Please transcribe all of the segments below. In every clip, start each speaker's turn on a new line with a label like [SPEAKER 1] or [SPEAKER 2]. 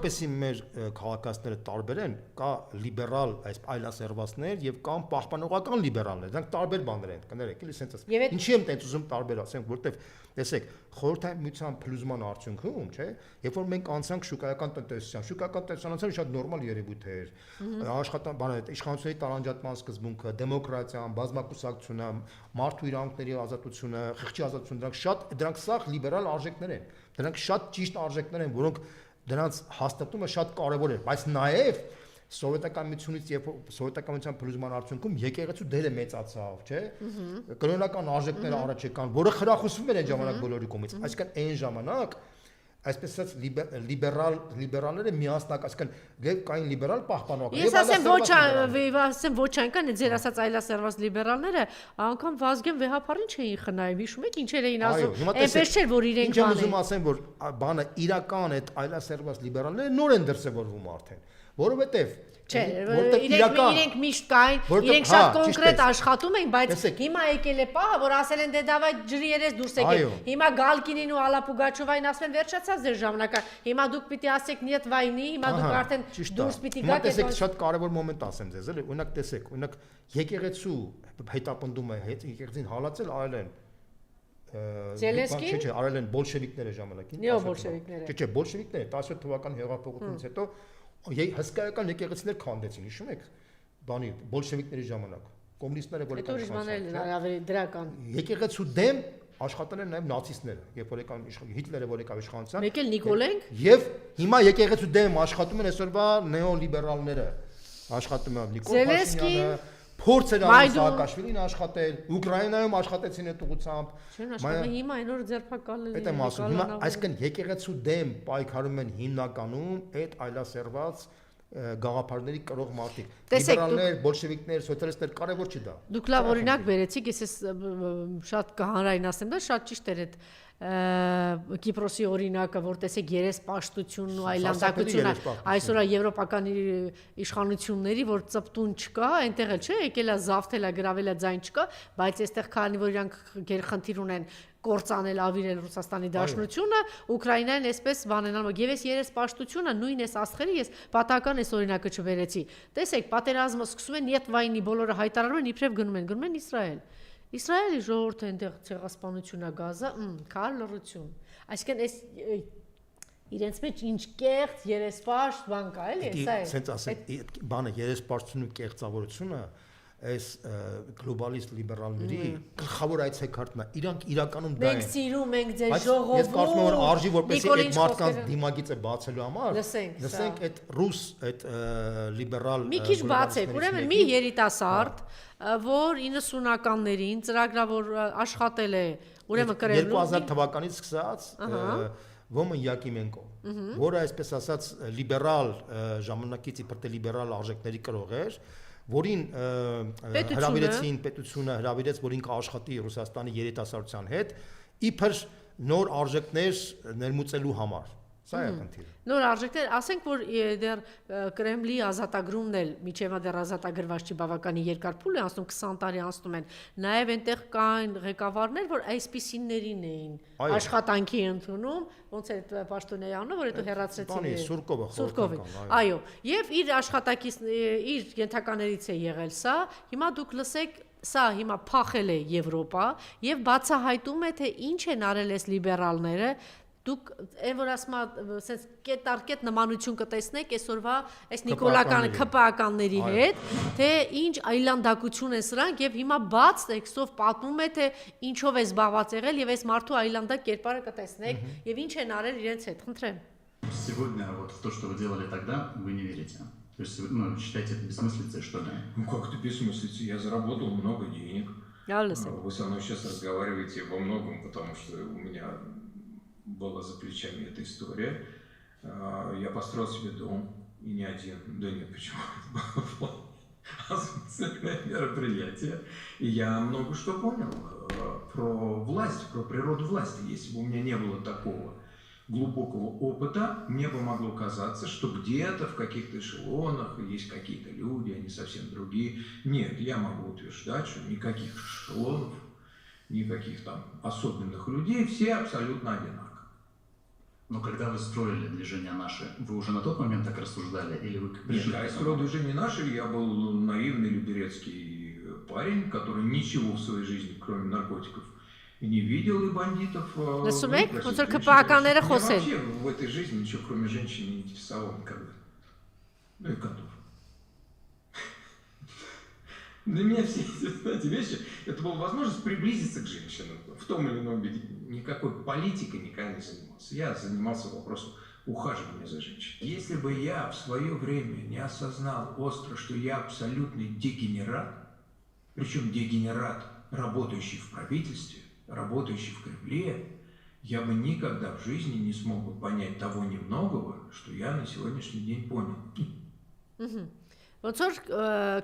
[SPEAKER 1] որովհետեւ մեր քաղաքացիները տարբեր են, կա լիբերալ այս այլասերվածներ եւ կան պահպանողական լիբերալներ, դրանք տարբեր բաներ են, կներեք, էլի սենց է։ Ինչի եմ տենց ուզում տարբեր ասենք, որովհետեւ տեսեք, խորհրդային միության փլուզման արդյունքում, չէ, երբ որ մենք անցանք շուկայական տնտեսության շատ նորմալ երևույթ էր, իշխանությունների տարանջատման սկզբունքը, դեմոկրատիան, բազմակուսակցությունը, մարդու իրավունքների ազատությունը, խղճի ազատությունը, դրանք սաղ լիբերալ արժեքներ են, դրանք շատ ճիշտ արժեքներ են, որոնք դրանց հաստատումը շատ կարևոր է, բայց նաև սովետական միությունից եւ սովետական միության փլուզման արդյունքում եկեղեցու դերը մեծացավ, չէ՞։ Կրոնական արժեքները առաջ եկան, որը խրախուսվում էր այն ժամանակ բոլորի կողմից։ Այսինքն այն ժամանակ այսպես ասած լիբերալները միասնակ, այսինքն եւ կային լիբերալ պահպանողներ։
[SPEAKER 2] Ես ասեմ ոչ այնքան ձեր ասած այլասերված լիբերալները անգամ Վազգեն Վեհապարին չէին խնայում, հիշում եք ինչեր էին ասում, այնպես չէր որ իրենք
[SPEAKER 1] բանը։ Ինչ եմ ուզում ասեմ, որ բանը իրական այդ այլասերված լիբերալները նոր են դրսևորվում արդեն, որովհետեւ
[SPEAKER 2] Չէ, իրենք միշտ կային, իրենք շատ կոնկրետ աշխատում էին, բայց հիմա եկել է պահը, որ ասել են դե դավայ ջրի երես դուրս եկեք։ Հիմա Գալկինին ու Ալապուգաչովային ասում են վերջացած ձեր ժամանակը։ Հիմա դուք պիտի ասեք նիետ վայնի, հիմա դուք արդեն դուրս պիտի գաք։
[SPEAKER 1] Տեսեք, շատ կարևոր մոմենտ ասեմ ձեզ, էլի, օրինակ տեսեք, օրինակ եկեղեցու հետապնդումը, եկեղեցին հալածել արել են
[SPEAKER 2] Զելենսկին,
[SPEAKER 1] չէ, արել են բոլշևիկները ժամանակին։
[SPEAKER 2] Նեո բոլշևիկները։
[SPEAKER 1] Չէ, բոլշևիկները 17 թվականի հեղափոխությունից հետո հսկայական եկեղեցիներ քանդեցին, հիշում եք, բանի բոլշևիկների ժամանակ, կոմունիստները որ
[SPEAKER 2] եկան ավելի դրական։
[SPEAKER 1] Եկեղեցու դեմ աշխատել են նաև նացիստները, երբ որ եկան Հիտլերը որ եկավ իշխանության։
[SPEAKER 2] Մեկ էլ Նիկոլենք։
[SPEAKER 1] Եվ հիմա եկեղեցու դեմ աշխատում են այսօրվա նեոլիբերալները, աշխատում են Նիկոլ Փաշինյանը, փորձեր անում Սաակաշվիլին աշխատել, Ուկրաինայում աշխատեցին այդ ուղղությամբ։
[SPEAKER 2] Հիմա այն որ ձերբակալել
[SPEAKER 1] են։ Այդ եմ ասում, հիմա այսինքն եկեղեցու դեմ պայքարում են հիմնականում այդ այլասերված գաղափարների կրող մարդիկ։ Լիբերալներ, բոլշևիկներ, սոցիալիստներ, կարևոր չի դա։
[SPEAKER 2] Դուք լավ օրինակ բերեցիք, ես շատ կհանրայնացնեմ, դա շատ ճիշտ էր այդ Կիպրոսի օրինակը, որ տեսեք երեսպաշտությունն ու այլանդակությունը, այսօր եվրոպական իշխանությունների, որ ծպտուն չկա, այնտեղ էլ չէ, եկել է զավթել է, գրավել է ձայն չկա, բայց այստեղ քանի որ իրանք գերխնդիր ունեն կործանել, ավիրել Ռուսաստանի Դաշնությունը, Ուկրաինային այսպես բանենալ, եւ ես երեսպաշտությունը նույն էս աստղերի ես պատահական էս օրինակը չբերեցի։ Տեսեք, պատերազմը սկսում են իդ վայնի բոլորը հայտարարում են, իբրև գնում են Իսրայել։ Իսրայելի ժողովուրդը այնտեղ ցեղասպանություն է Գազա, կար լռություն։ Այսինքն այս իրենց մեջ ինչ կեղծ երեսպաշտ բան կա, էլի, սա է։
[SPEAKER 1] Սենց ասենք, բանը երեսպաշտությունը, կեղծավորությունը այս գլոբալիստ լիբերալների գլխավոր այցեքարտն է, իրանք իրականում դա են։
[SPEAKER 2] Մենք սիրում ենք ձեր ժողովուրդ։
[SPEAKER 1] Ես կարծում եմ որ արժի որպեսզի այդ մարդկանց դիմագիծը բացելու համար
[SPEAKER 2] լսենք
[SPEAKER 1] այդ ռուս այդ լիբերալ
[SPEAKER 2] մի քիչ բացեք, ուրեմն մի երիտասարդ, որ 90-ականներին ծրագրավոր աշխատել է, ուրեմն Կրեմլում
[SPEAKER 1] 2000 թվականից սկսած Ոմն Յակիմենկո, որը այսպես ասած լիբերալ ժամանակից իբր թե լիբերալ արժեքների կրող էր, որին հրավիրեցին պետությունը հրավիրեց, որ ինքը աշխատի Ռուսաստանի երիտասարդության հետ, իբր նոր արժեքներ ներմուծելու համար։ Սա է խնդիրը։
[SPEAKER 2] Նոր արժեքներ, ասենք որ դեռ Կրեմլի ազատագրումն էլ միջև դեռ ազատագրված չի բավականին երկար փուլ է անցնում 20 տարի անցնում են։ Նաև այնտեղ կային ղեկավարներ, որ այսպիսիներին էին աշխատանքի ընդունում, ոնց է պաշտոնեի անունը, որ հետո հեռացրեցին
[SPEAKER 1] Սուրկովը։
[SPEAKER 2] Այո, եւ իր աշխատակից իր ենթականերից է եղել սա։ Հիմա դուք լսեք Սա հիմա փախել է Եվրոպա եւ բացահայտում է թե ինչ են արել այս լիբերալները Դուք այն որ ասում ասես կետարկետ նմանություն կտեսնեք այսօրվա այս նիկոլական ԿՊԱ-ականների հետ, թե ինչ այլանդակություն է սրանք եւ հիմա բաց տեքստով պատմում է թե ինչով է զբաղված եղել եւ այս մարդու այլանդակ կերպարը կտեսնեք եւ ինչ են արել իրենց հետ, խնդրեմ։
[SPEAKER 3] Сегодня вот в то, что вы делали тогда, вы не верите. То есть, ну, считаете это бессмыслицей, что ли?
[SPEAKER 4] Ну как это бессмыслицей? Я заработал много денег. Вы со мной сейчас разговариваете во многом, потому что у меня была за плечами эта история. Я построил себе дом, и не один. Да нет, почему? Это было осмысленное мероприятие. И я много что понял про власть, про природу власти. Если бы у меня не было такого глубокого опыта, мне бы могло казаться, что где-то в каких-то эшелонах есть какие-то люди, они совсем другие. Нет, я могу утверждать, что никаких эшелонов, никаких там особенных людей, все абсолютно одинаковые.
[SPEAKER 3] Но когда вы строили движение «Наши», вы уже на тот момент так рассуждали? Или вы
[SPEAKER 4] Нет, когда я строил движение «Наши», я был наивный люберецкий парень, который ничего в своей жизни, кроме наркотиков, не видел, и бандитов.
[SPEAKER 2] Լսում եք, ոնց որ քպականները խոսեն։
[SPEAKER 4] Вообще в этой жизни ничего, кроме женщин, не интересовало никогда. Ну и котов. Для меня все эти вещи, это была возможность приблизиться к женщинам в том или ином виде. Никакой политикой никогда не занимался. Я занимался вопросом ухаживания за женщиной. Если бы я в свое время не осознал остро, что я абсолютный дегенерат, причем дегенерат, работающий в правительстве, работающий в Кремле, я бы никогда в жизни не смог бы понять того немногого, что я на сегодняшний день понял.
[SPEAKER 2] Ոնց որ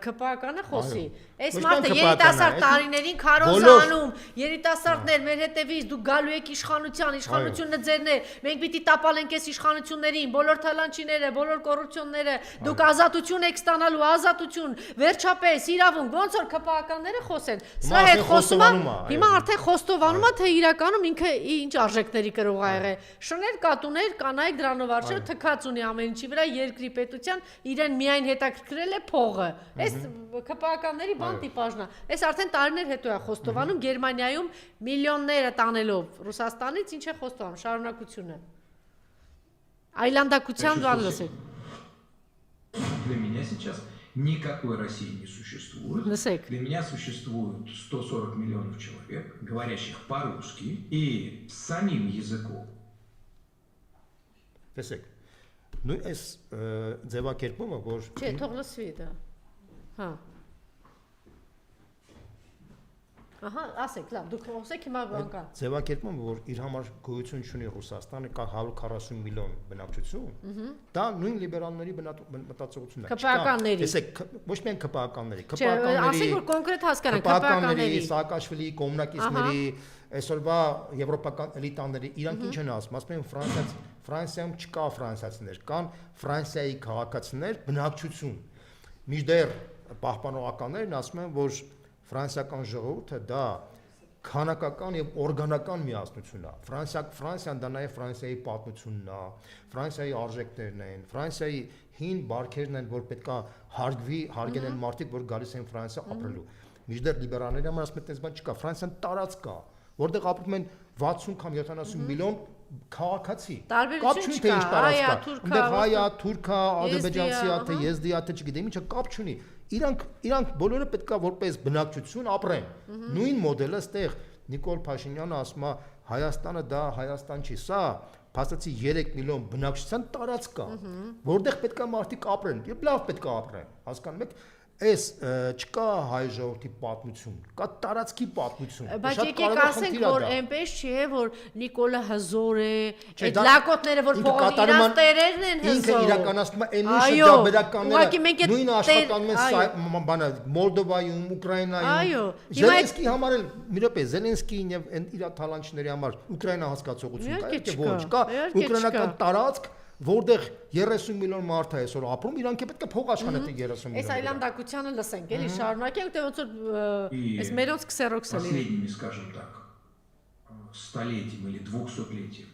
[SPEAKER 2] քպականը խոսի, այս մարդը երիտասարդ տարիներին քարոզանում, երիտասարդներ մեր հետևից դուք գալու եք իշխանությունը ձերն է, մենք պիտի տապալենք այս իշխանություններին, բոլոր թալանչիները, բոլոր կոռուպցիոնները, դուք ազատություն եք ստանալու, ազատություն, վերջապես իրավունք, ոնց որ քպականները խոսեն։ Սա հետ խոսում է, հիմա արդեն խոստովանում է, թե իրականում ինքը ինչ արժեքների կրող ա եղել։ Շներ, կատուներ, կանայք դրանով արժե թքած ունի ամեն ինչի վրա երկրի պետության իրեն միայն հետաքրքրել է փողը։ Այս քպականների բան տիպաժն է։ Այս արդեն տարիներ հետո է խոստովանում Գերմանիայում միլիոնները տանելով Ռուսաստանից ինչ է խոստովանում շարունակությունը։ Այլանդակության բան լսեք։
[SPEAKER 4] Для меня сейчас никакой России не существует. Для меня существует 140 миллионов человек, говорящих по-русски и самим языком.
[SPEAKER 1] Տեսեք, նույն այս ձևակերպումը, որ
[SPEAKER 2] Չէ, թող լսվի դա։ Հա։ Ահա, ասեք, լավ, դուք խոսեք հիմա բան կա։
[SPEAKER 1] Ձևակերպումը, որ իր համար գոյություն ունի Ռուսաստանը, կա 140 միլիոն բնակչություն, դա նույն լիբերալների մտածողությունն է։
[SPEAKER 2] Քպականների։
[SPEAKER 1] Տեսեք, ոչ միայն քպականների,
[SPEAKER 2] ասեք, որ կոնկրետ հասկանանք քպականների,
[SPEAKER 1] Սաակաշվիլի, կոմունակիստների, այսօրվա եվրոպական էլիտաների, իրանք ինչ են ասում են Ֆրանսիայում չկա ֆրանսիացիներ, կան Ֆրանսիայի քաղաքացիներ, բնակչություն։ Մինչդեռ պահպանողականներն ասում են, որ ֆրանսիական ժողովուրդը դա քանակական եւ օրգանական միասնություն է։ Ֆրանսիան դա նաեւ Ֆրանսիայի պատմությունն է, Ֆրանսիայի արժեքներն են, Ֆրանսիայի հին բարքերն են, որ պետքա հարգեն են մարդիկ, որ գալիս են Ֆրանսիա ապրելու։ Մինչդեռ լիբերալները ասում են, այդպես բան չկա, Ֆրանսիան տարածք կա, որտեղ ապրում են 60 կամ 70 միլիոն քաղաքացի։ Կապ չունի թե ինչ տարածք կա։ Այնտեղ հայ է, թուրք է, ադրբեջանցի է, թե եզդի է, թե չգիտեմ ինչը, կապ չունի։ Իրանք բոլորը պետքա որպես բնակչություն ապրեն։ Նույն մոդելը ստեղ Նիկոլ Փաշինյանը ասում է Հայաստանը դա Հայաստան չի, սա փաստացի 3 միլիոն բնակչության տարածք կա, որտեղ պետքա մարդիկ ապրեն, եւ լավ պետքա ապրեն, հասկանում եք։ Այս չկա հայ ժողովրդի պատմություն, կա տարածքի պատմություն։
[SPEAKER 2] Բայց եկեք ասենք, որ այնպես չի, որ Նիկոլը հզոր է, այդ լակոտները, որ փողոց իրանց տերերն են հզոր։ Ինքը իրականացնում է այն
[SPEAKER 1] շրջաբերականները, նույն աշխատանում են բանը Մոլդովայում, Ուկրաինայում։ Զելենսկի համար էլ մի րոպե, Զելենսկին եւ իր թալանչների համար Ուկրաինա հասկացողություն կա, թե ոչ, կա ուկրաինական տարածք, որտեղ 30 միլիոն մարդ է այսօր апրում, իրանք պետք է փող աշխատեն 30 միլիոն։
[SPEAKER 2] Այս այլանդակությանը լսենք, էլի շարունակենք, թե ոնց որ այս մերոնց քսերոքսը լինի։
[SPEAKER 4] Последними, скажем так, столетием или 200-летием.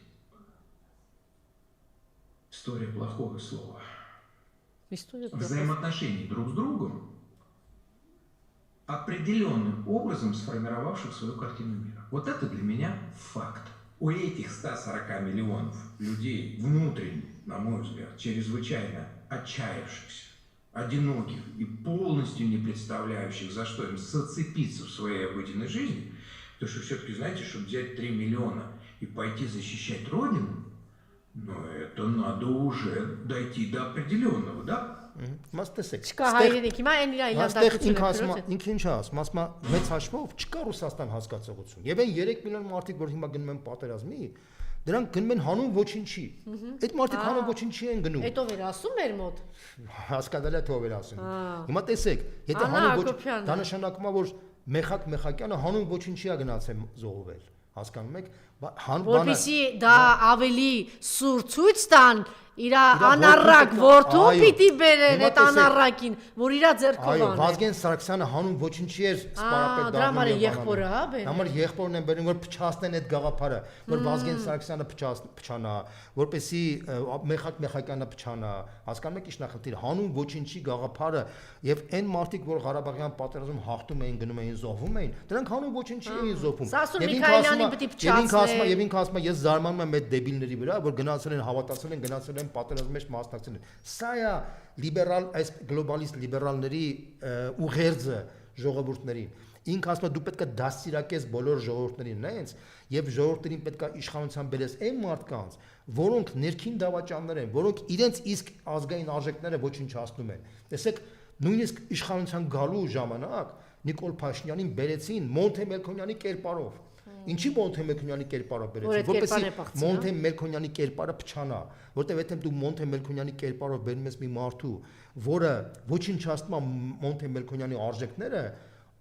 [SPEAKER 4] История плохого слова. Взаимоотношений друг с другом, определенным образом сформировавших свою картину мира. Вот это для меня факт. У этих 140 миллионов людей внутренне, на мой взгляд, чрезвычайно отчаявшихся, одиноких и полностью не представляющих, за что им зацепиться в своей обыденной жизни, потому что все-таки, знаете, чтобы взять 3 миллиона и пойти защищать Родину, но это надо уже дойти до определенного, да?
[SPEAKER 1] Մաստեսեք։
[SPEAKER 2] Չկա հայրենիք, հիմա այն իր այլանդակությունը։
[SPEAKER 1] Ինքը ինչ ասում, ասում է մեծ հաշվով չկա Ռուսաստան հասկացողություն։ Եվ այն 3 միլիոն մարդիկ, որ հիմա գնում են պատերազմի, դրանք գնում են հանուն ոչինչի։ Այդ մարդիկ հանուն ոչինչի են գնում։
[SPEAKER 2] Այդ ով էր ասում մեր մոտ։
[SPEAKER 1] Հասկացել եք ով էր ասում։ Հիմա տեսեք, եթե հանուն ոչինչ, դա նշանակում է, որ Մեխակ Մեխակյանը հանուն ոչինչի է գնացել զոհվել։ Հասկանում եք,
[SPEAKER 2] որպեսզի դա ավելի սուր ցույց տան իր անառակ որդու պիտի բերեն այդ անառակին, որ իր ձեռքով անեն։
[SPEAKER 1] Այո, Վազգեն Սարգսյանը հանուն ոչինչի էր սպարապետ
[SPEAKER 2] դառնում։ Դրա համար եղբորը, հա, բերել։
[SPEAKER 1] Համար եղբորն են բերում, որ փչացնեն այդ գաղափարը, որ Վազգեն Սարգսյանը փչանա, որպեսի Մեխակյանը փչանա, հասկանում եք ի՞նչն է խնդիրը, հանուն ոչինչի գաղափարը եւ այն մարդիկ, որ Ղարաբաղյան պատերազմում հաղթում էին, գնում էին, զոհվում էին, դրանք հանուն ոչինչի էին զոհվում։ Եվ ինքը ասում է, ես զարմանում եմ այդ դեբիլների վրա, որ գնացել են, հավատացել են, գնացել են պատերազմի մեջ մասնակցել են։ Սա է լիբերալ, այս գլոբալիստ լիբերալների ուղերձը ժողովուրդներին։ Ինքը ասում է դու պետք է դաստիարակես բոլոր ժողովուրդներին նայենց եւ ժողովուրդներին պետք է իշխանության բերես այն մարդկանց, որոնք ներքին դավաճաններ են, որոնք իրենց իսկ ազգային արժեքները ոչնչացնում են։ Տեսեք, նույնիսկ իշխանության գալու ժամանակ Նիկոլ Փաշինյանին բերեցին Մոնթե Մելքոնյանի կերպարով։ Ինչի Մոնթե Մելքոնյանի կերպարով բերեցին, որպեսզի Մոնթե Մելքոնյանի կերպարը փչանա, որտեղ եթե դու Մոնթե Մելքոնյանի կերպարով բերում ես մի մարդու, որը ոչնչացնում է Մոնթե Մելքոնյանի արժեքները,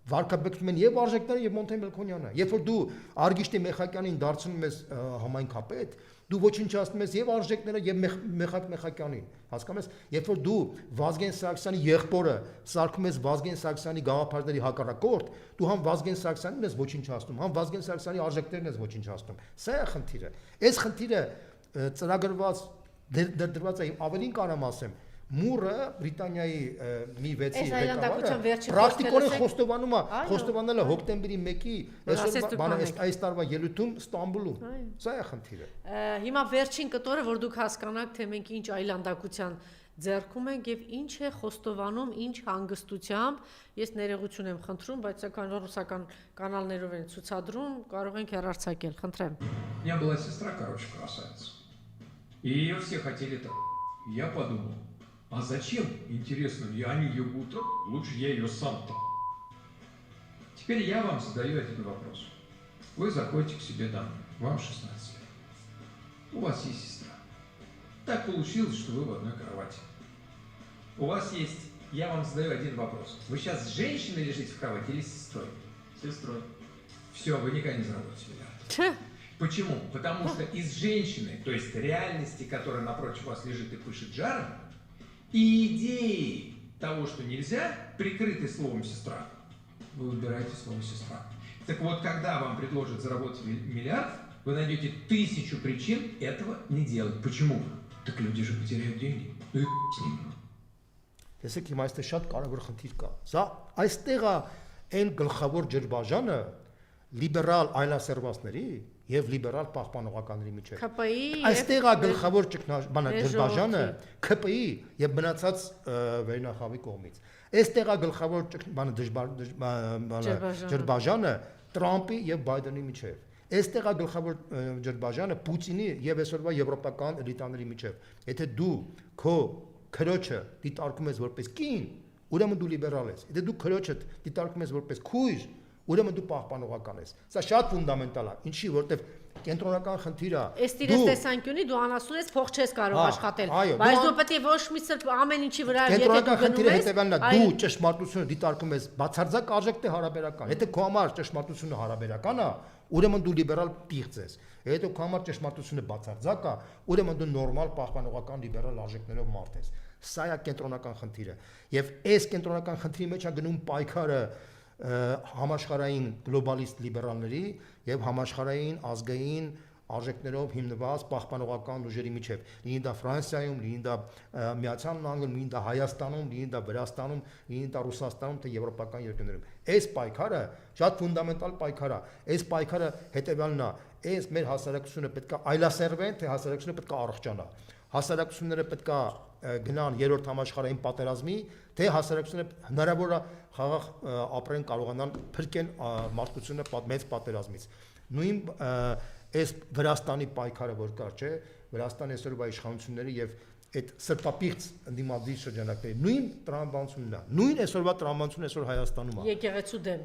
[SPEAKER 1] վարկաբեկում են եւ արժեքները եւ Մոնթե Մելքոնյանը։ Երբ որ դու Արգիշտի Մեխակյանին դարձնում ես համայնքապետ, դու ոչնչացնում ես եւ արժեքները եւ Մեխակյանին, հասկանում ես, երբ որ դու Վազգեն Սարգսյանի եղբորը սարքում ես Վազգեն Սարգսյանի գաղափարների հակառակորդ, դու համ Վազգեն Սարգսյանին ես ոչնչացնում, համ Վազգեն Սարգսյանի արժեքներն ես ոչնչացնում։ Սա է խնդիրը։ Այս խնդիրը ծրագրված դրված է, ավելին կարամ ասեմ, Մուրը Բրիտանիայի մի 6-ի ղեկավարը պրակտիկորեն խոստովանել է հոկտեմբերի 1-ի այս տարվա ելույթում Ստամբուլում։ Սա է խնդիրը։
[SPEAKER 2] Հիմա վերջին կտորը, որ դուք հասկանաք, թե մենք ինչ այլանդակության ձեռքում ենք եւ ինչ է խոստովանում, ինչ հանգստությամբ, ես ներողություն եմ խնդրում, բայց սակայն ռուսական կանալներով են ցուցադրում, կարող ենք հեռարձակել, խնդրեմ։
[SPEAKER 4] У меня была сестра, короче, красавица. И ее все хотели так. Я подумал, а зачем, интересно, они ее будут, лучше я ее сам-то. Теперь я вам задаю один вопрос. Вы заходите к себе домой, вам 16 лет. У вас есть сестра. Так получилось, что вы в одной кровати. У вас есть, я вам задаю один вопрос. Вы сейчас с женщиной лежите в кровати или с сестрой?
[SPEAKER 3] С сестрой.
[SPEAKER 4] Все, вы никогда не заработаете миллиард. Почему? Потому что из женщины, то есть реальности, которая напротив вас лежит и пышет жаром, и идеи того, что нельзя, прикрытой словом «сестра», вы выбираете слово «сестра». Так вот, когда вам предложат заработать миллиард, вы найдете 1000 причин этого не делать. Почему? Так люди же потеряют деньги. Ну и с ними.
[SPEAKER 1] Տեսեք, հիմա այստեղ շատ կարևոր խնդիր կա։ Սա այստեղ է այն գլխավոր ջրբաժանը լիբերալ այլասերվածների եւ լիբերալ պահպանողականների միջեւ։
[SPEAKER 2] ՔՊ-ի
[SPEAKER 1] այստեղ է գլխավոր ջրբաժանը ՔՊ-ի եւ մնացած վերնախավի կողմից։ Այստեղ է գլխավոր ջրբաժանը Տրամպի եւ Բայդենի միջեւ։ Այստեղ է գլխավոր ջրբաժանը Պուտինի եւ այսօրվա եվրոպական էլիտաների միջեւ։ Եթե դու քո քրոջը դիտարկում ես որպես կին, ուրեմն դու լիբերալ ես։ Եթե դու քրոջը դիտարկում ես որպես քույր, ուրեմն դու պահպանողական ես։ Սա շատ ֆունդամենտալ է։ Ինչի, որտեվ կենտրոնական խնդիրը
[SPEAKER 2] Ըստ իրենց տեսանկյունի դու անասուն ես, փող չես կարող աշխատել, բայց դու պետք է ոչ մի սրբ ամեն ինչի վրա
[SPEAKER 1] կենտրոնական խնդիրը հետևյալն է, դու ճշմարտությունը դիտարկում ես բացարձակ արժեք թե հարաբերական։ Եթե քո համար ճշմարտությունը հարաբերական է, ուրեմն դու լիբերալ պիղծ ես։ Եթե քո համար ճշմարտությունը բացարձակ է, ուրեմն դու նորմալ պահպանողական լիբերալ արժեքներով մարդ ես։ Սա է կենտրոնական խնդիրը։ Եվ այս կենտրոնական խնդրի մեջ է գնում պայքարը համաշխարհային գլոբալիստ լիբերալների եւ համաշխարհային ազգային արժեքներով հիմնված պահպանողական ուժերի միջև։ Լինի դա Ֆրանսիայում, լինի դա Միացյալ Նահանգներում, լինի դա Հայաստանում, լինի դա Վրաստանում, լինի դա Ռուսաստանում, թե եվրոպական երկրներում։ Այս պայքարը շատ ֆունդամենտալ պայքար է։ Այս պայքարը հետեւյալն է, այս մեր հասարակությունը պետք է այլասերվեն, թե հասարակությունը պետք է առողջանա։ Հասարակությունները պետք է գնան երրորդ համաշխարհային պատերազմի, թե հասարակությունները հնարավոր է խաղաղ ապրեն, կարողանան փրկեն մարդկությունը մեծ պատերազմից։ Նույն այս Վրաստանի պայքարը որ կար, չէ, Վրաստանի այսօրվա իշխանությունների եւ այդ սրտապիղծ ընդդիմադիր շրջանակների նույն տրամաբանությունն է, նույն այսօրվա տրամաբանությունը այսօր Հայաստանում է։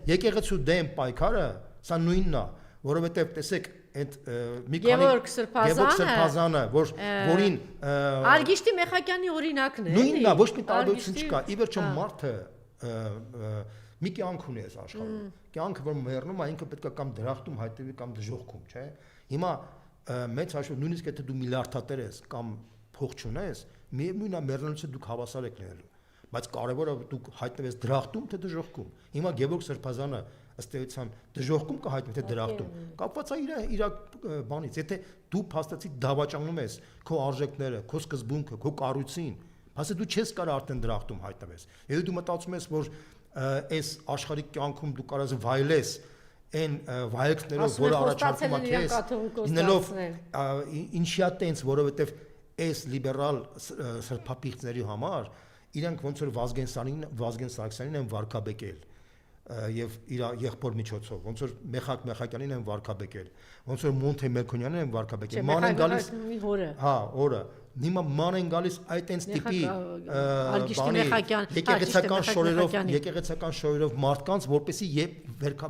[SPEAKER 1] Եկեղեցու դեմ պայքարը, սա նույնն է, որովհետեւ տեսեք այդ մի քանի
[SPEAKER 2] Գևորգ
[SPEAKER 1] Սրբազանը, որին
[SPEAKER 2] Արգիշտի Մեխակյանի օրինակն է։
[SPEAKER 1] Նույնն է, ոչ մի տարբերություն չկա։ Ի վերջո մարդը մի կյանք ունի այս աշխարհում։ Կյանքը որ մեռնում է, ինքը պետք է կամ դրախտում հայտնվի կամ դժոխքում, չէ։ Հիմա մեծ հաշվով նույնիսկ եթե դու միլիարդատեր ես կամ փող չունես, միևնույն է մեռնելուց դուք հավասար եք լինելու։ Բայց կարևորը դուք հայտնվես դրախտում թե դժոխքում։ Հիմա Գևորգ Սրբազանը ըստ էության դժոխքում կհայտնվի թե դրախտում։ Կապված է իր բանից, եթե դու փաստացի դավաճանում ես քո արժեքները, քո սկզբունքը, քո կառույցին, բացի դու չես կարող արդեն դրախտում հայտնվես։ Եթե դու մտածում ես, որ այս աշխարհիկ կյանքում դու կարաս վայելես այն վայելքներով, որը առաջարկում է քեզ, ինելով ինչիա տենց, որովհետև այս լիբերալ սրբապիղծների համար իրանք ոնց որ Վազգեն Սարգսյանին են վարկաբեկել եւ իր եղբոր միջոցով, ոնց որ Մեխակ Մեխակյանին են վարկաբեկել, ոնց որ Մոնթե Մելքոնյանին են վարկաբեկել, ման են գալիս հա, օրը հիմա ման են գալիս այդ այնց տիպի եկեղեցական շորերով մարդկանց, որպեսի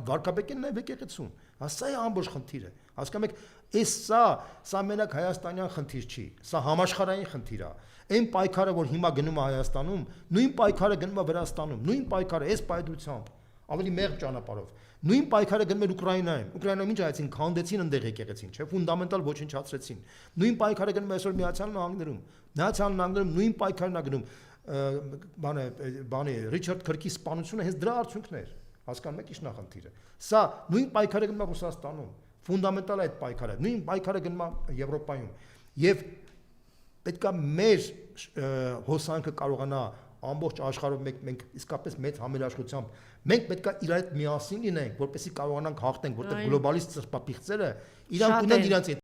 [SPEAKER 1] վարկաբեկեն նաեւ եկեղեցուն։ Սա է ամբողջ խնդիրը։ Հասկանում եք, սա մենակ հայաստանյան խնդիր չի, սա համաշխարհային խնդիր է։ Այն պայքարը, որ հիմա գնում է Հայաստանում, նույն պայքարը գնում է Վրաստանում, նույն պայքարը այս պայծությամբ, ավելի մեղմ ճանապարհով։ Նույն պայքարը գնում է Ուկրաինայում։ Ուկրաինայում ինչ այցին քանդեցին ընդեղ եկեղեցին, չէ՞, ֆունդամենտալ ոչնչացրեցին։ Նույն պայքարը գնում է այսօր Միացյալ Նահանգներում։ Միացյալ Նահանգներում նույն պայքարն է գնում։ Բանի Ռիչարդ Քրկի սպանությունը հենց դրա արդյունքն էր։ Հասկանում եք, ի՞նչն է խնդիրը։ Սա նույն պայքարը գնում է Ռուսաստանում։ Ֆունդամենտալ այդ պայքարը, նույն պայքարը գնում է Եվրոպայում։ Եվ պետք է մեր հոսանքը կարողանա ամբողջ աշխարհով մենք իսկապես մեծ համերաշխությամբ մենք պետք է իրար հետ միասին լինենք, որպեսզի կարողանանք հաղթենք, որտեղ գլոբալիստ սրբապիղծերը իրանք ունեն իրանց